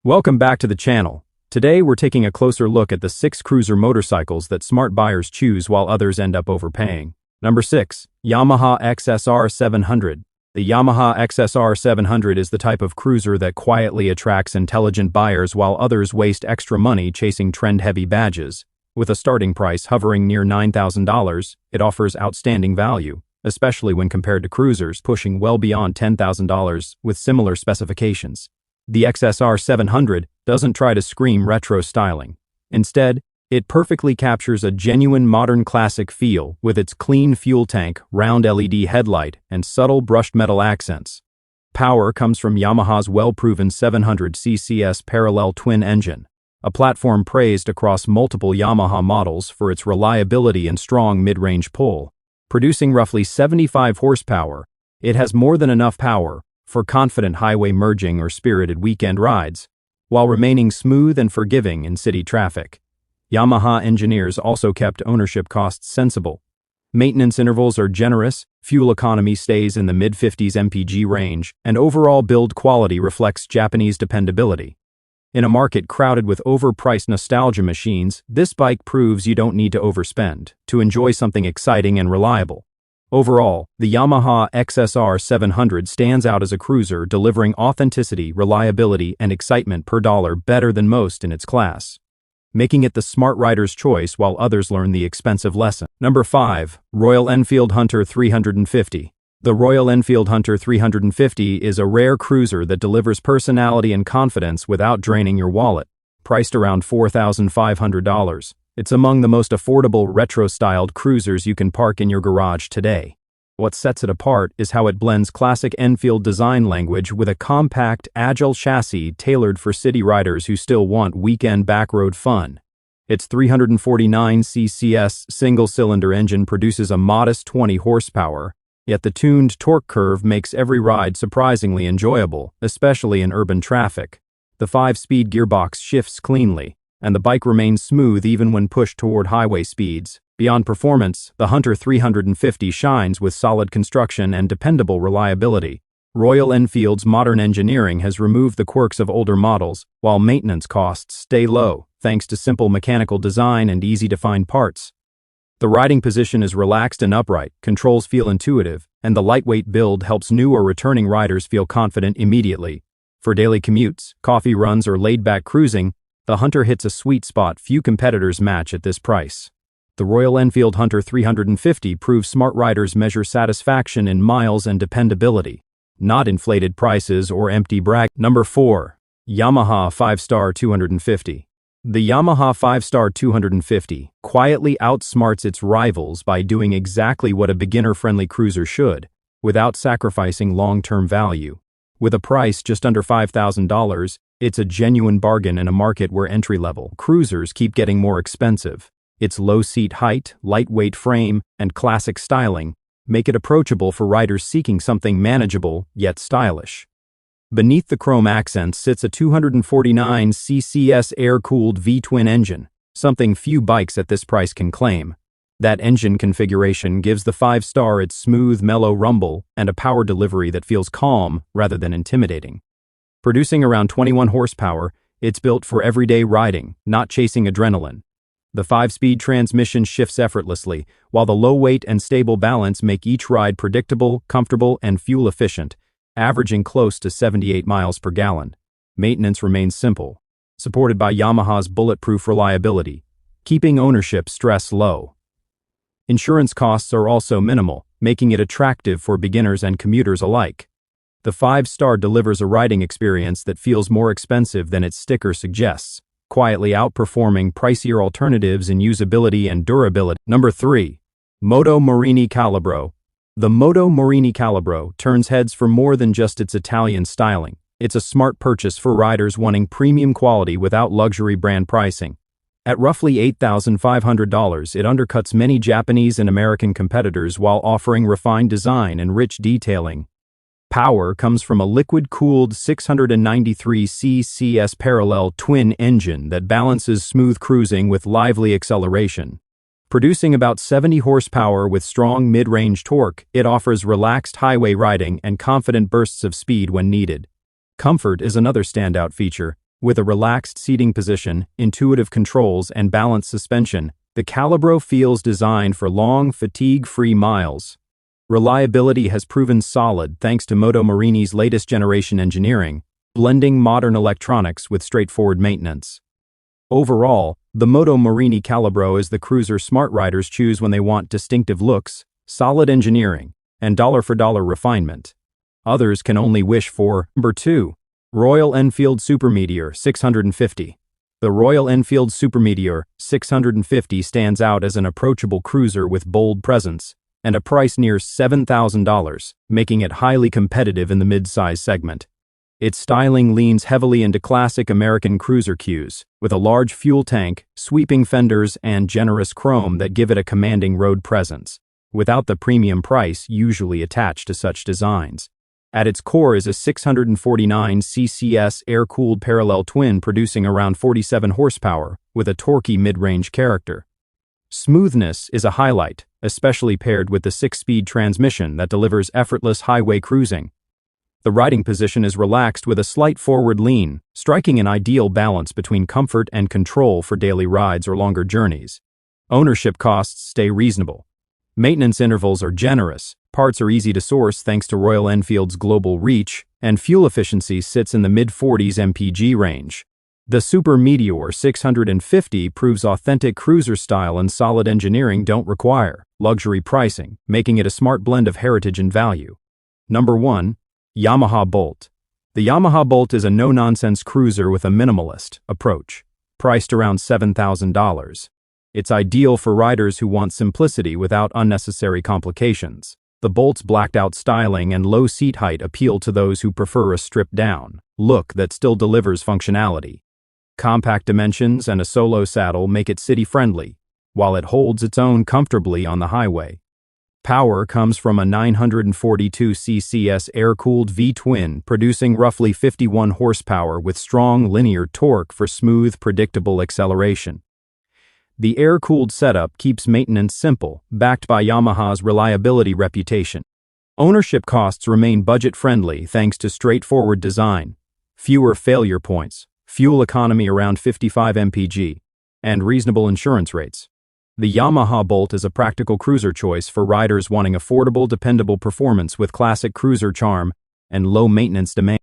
Welcome back to the channel. Today we're taking a closer look at the 6 cruiser motorcycles that smart buyers choose while others end up overpaying. Number 6. Yamaha XSR 700. The Yamaha XSR 700 is the type of cruiser that quietly attracts intelligent buyers while others waste extra money chasing trend-heavy badges. With a starting price hovering near $9,000, it offers outstanding value, especially when compared to cruisers pushing well beyond $10,000 with similar specifications. The XSR 700 doesn't try to scream retro styling. Instead, it perfectly captures a genuine modern classic feel with its clean fuel tank, round LED headlight, and subtle brushed metal accents. Power comes from Yamaha's well-proven 700 CCS parallel twin engine, a platform praised across multiple Yamaha models for its reliability and strong mid-range pull. Producing roughly 75 horsepower, it has more than enough power for confident highway merging or spirited weekend rides, while remaining smooth and forgiving in city traffic. Yamaha engineers also kept ownership costs sensible. Maintenance intervals are generous, fuel economy stays in the mid-50s mpg range, and overall build quality reflects Japanese dependability. In a market crowded with overpriced nostalgia machines, this bike proves you don't need to overspend to enjoy something exciting and reliable. Overall, the Yamaha XSR 700 stands out as a cruiser delivering authenticity, reliability, and excitement per dollar better than most in its class, making it the smart rider's choice while others learn the expensive lesson. Number 5. Royal Enfield Hunter 350. The Royal Enfield Hunter 350 is a rare cruiser that delivers personality and confidence without draining your wallet. Priced around $4,500. It's among the most affordable retro-styled cruisers you can park in your garage today. What sets it apart is how it blends classic Enfield design language with a compact, agile chassis tailored for city riders who still want weekend backroad fun. Its 349 CCS single-cylinder engine produces a modest 20 horsepower, yet the tuned torque curve makes every ride surprisingly enjoyable, especially in urban traffic. The 5-speed gearbox shifts cleanly, and the bike remains smooth even when pushed toward highway speeds. Beyond performance, the Hunter 350 shines with solid construction and dependable reliability. Royal Enfield's modern engineering has removed the quirks of older models, while maintenance costs stay low, thanks to simple mechanical design and easy-to-find parts. The riding position is relaxed and upright, controls feel intuitive, and the lightweight build helps new or returning riders feel confident immediately. For daily commutes, coffee runs, or laid-back cruising, the Hunter hits a sweet spot few competitors match at this price. The Royal Enfield Hunter 350 proves smart riders measure satisfaction in miles and dependability, not inflated prices or empty brag. Number 4. Yamaha 5-Star 250. The Yamaha 5-Star 250 quietly outsmarts its rivals by doing exactly what a beginner-friendly cruiser should, without sacrificing long-term value. With a price just under $5,000, it's a genuine bargain in a market where entry-level cruisers keep getting more expensive. Its low seat height, lightweight frame, and classic styling make it approachable for riders seeking something manageable yet stylish. Beneath the chrome accents sits a 249 CCS air-cooled V-twin engine, something few bikes at this price can claim. That engine configuration gives the 5-Star its smooth, mellow rumble and a power delivery that feels calm rather than intimidating. Producing around 21 horsepower, it's built for everyday riding, not chasing adrenaline. The 5-speed transmission shifts effortlessly, while the low weight and stable balance make each ride predictable, comfortable, and fuel-efficient, averaging close to 78 miles per gallon. Maintenance remains simple, supported by Yamaha's bulletproof reliability, keeping ownership stress low. Insurance costs are also minimal, making it attractive for beginners and commuters alike. The 5-Star delivers a riding experience that feels more expensive than its sticker suggests, quietly outperforming pricier alternatives in usability and durability. Number 3. Moto Morini Calibro. The Moto Morini Calibro turns heads for more than just its Italian styling. It's a smart purchase for riders wanting premium quality without luxury brand pricing. At roughly $8,500, it undercuts many Japanese and American competitors while offering refined design and rich detailing. Power comes from a liquid-cooled 693 CCS parallel twin engine that balances smooth cruising with lively acceleration. Producing about 70 horsepower with strong mid-range torque, it offers relaxed highway riding and confident bursts of speed when needed. Comfort is another standout feature. With a relaxed seating position, intuitive controls, and balanced suspension, the Calibro feels designed for long, fatigue-free miles. Reliability has proven solid thanks to Moto Morini's latest generation engineering, blending modern electronics with straightforward maintenance. Overall, the Moto Morini Calibro is the cruiser smart riders choose when they want distinctive looks, solid engineering, and dollar-for-dollar refinement. Others can only wish for. Number 2. Royal Enfield Super Meteor 650. The Royal Enfield Super Meteor 650 stands out as an approachable cruiser with bold presence and a price near $7,000, making it highly competitive in the mid-size segment. Its styling leans heavily into classic American cruiser cues, with a large fuel tank, sweeping fenders, and generous chrome that give it a commanding road presence, without the premium price usually attached to such designs. At its core is a 649 CCS air-cooled parallel twin producing around 47 horsepower, with a torquey mid-range character. Smoothness is a highlight, especially paired with the 6-speed transmission that delivers effortless highway cruising. The riding position is relaxed with a slight forward lean, striking an ideal balance between comfort and control for daily rides or longer journeys. Ownership costs stay reasonable. Maintenance intervals are generous, parts are easy to source thanks to Royal Enfield's global reach, and fuel efficiency sits in the mid-40s mpg range. The Super Meteor 650 proves authentic cruiser style and solid engineering don't require luxury pricing, making it a smart blend of heritage and value. Number 1. Yamaha Bolt. The Yamaha Bolt is a no-nonsense cruiser with a minimalist approach, priced around $7,000. It's ideal for riders who want simplicity without unnecessary complications. The Bolt's blacked-out styling and low seat height appeal to those who prefer a stripped-down look that still delivers functionality. Compact dimensions and a solo saddle make it city-friendly, while it holds its own comfortably on the highway. Power comes from a 942 CCS air-cooled V-twin producing roughly 51 horsepower with strong linear torque for smooth, predictable acceleration. The air-cooled setup keeps maintenance simple, backed by Yamaha's reliability reputation. Ownership costs remain budget-friendly thanks to straightforward design, fewer failure points, fuel economy around 55 mpg, and reasonable insurance rates. The Yamaha Bolt is a practical cruiser choice for riders wanting affordable, dependable performance with classic cruiser charm and low maintenance demand.